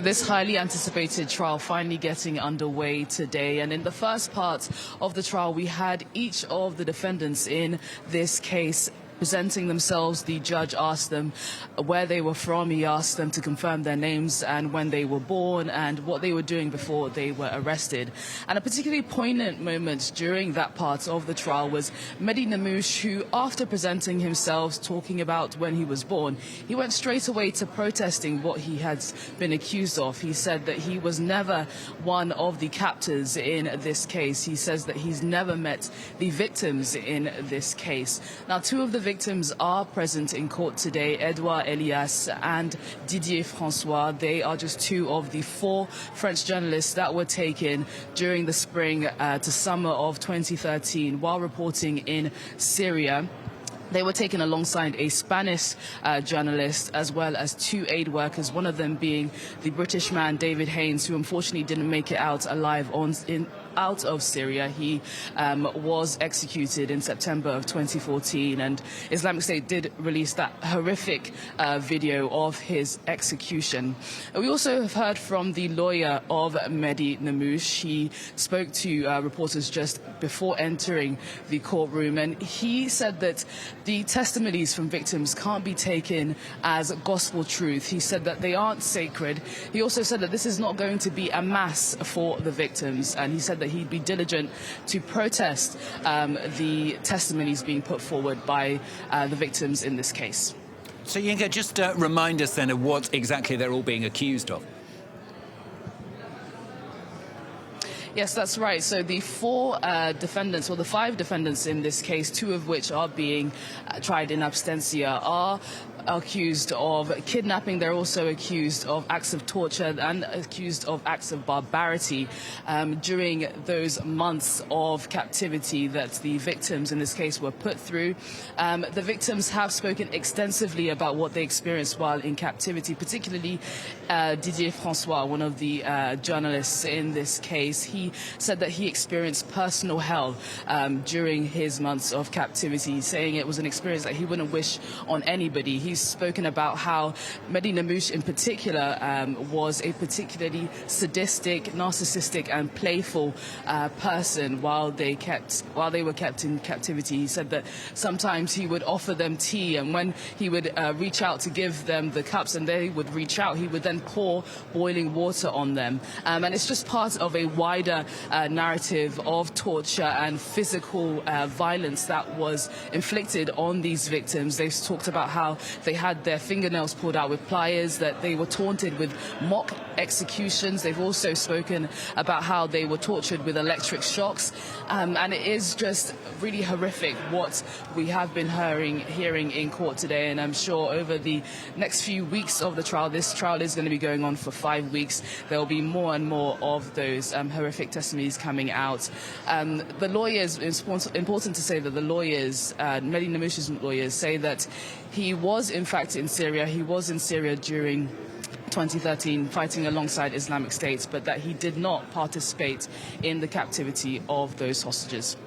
This highly anticipated trial finally getting underway today, and in the first part of the trial we had each of the defendants in this case presenting themselves. The judge asked them where they were from. He asked them to confirm their names and when they were born and what they were doing before they were arrested. And a particularly poignant moment during that part of the trial was Mehdi Nemmouche, who, after presenting himself, talking about when he was born, he went straight away to protesting what he had been accused of. He said that he was never one of the captors in this case. He says that he's never met the victims in this case. Now, two of the victims are present in court today, Edouard Elias and Didier Francois. They are just two of the four French journalists that were taken during the spring to summer of 2013 while reporting in Syria. They were taken alongside a Spanish journalist as well as two aid workers, one of them being the British man David Haynes, who unfortunately didn't make it out alive out of Syria. He was executed in September of 2014, and Islamic State did release that horrific video of his execution. We also have heard from the lawyer of Mehdi Nemmouche. He spoke to reporters just before entering the courtroom, and he said that the testimonies from victims can't be taken as gospel truth. He said that they aren't sacred. He also said that this is not going to be a mass for the victims, and he said that he'd be diligent to protest the testimonies being put forward by the victims in this case. So, Yinka, just remind us then of what exactly they're all being accused of. Yes, that's right. So the four defendants, or the five defendants in this case, two of which are being tried in absentia, are accused of kidnapping. They're also accused of acts of torture and accused of acts of barbarity during those months of captivity that the victims in this case were put through. The victims have spoken extensively about what they experienced while in captivity, particularly Didier Francois, one of the journalists in this case. He said that he experienced personal hell during his months of captivity, saying it was an experience that he wouldn't wish on anybody. He's spoken about how Mehdi Nemmouche in particular was a particularly sadistic, narcissistic and playful person while they were kept in captivity. He said that sometimes he would offer them tea, and when he would reach out to give them the cups and they would reach out, he would then pour boiling water on them. And it's just part of a wider narrative of torture and physical violence that was inflicted on these victims. They've talked about how they had their fingernails pulled out with pliers, that they were taunted with mock executions. They've also spoken about how they were tortured with electric shocks. And it is just really horrific what we have been hearing in court today. And I'm sure over the next few weeks of the trial, this trial is going to be going on for 5 weeks, there will be more and more of those horrific testimonies coming out. The lawyers, it's important to say that the lawyers, Mehdi Nemmouche's lawyers, say that he was in fact in Syria. He was in Syria during 2013 fighting alongside Islamic State, but that he did not participate in the captivity of those hostages.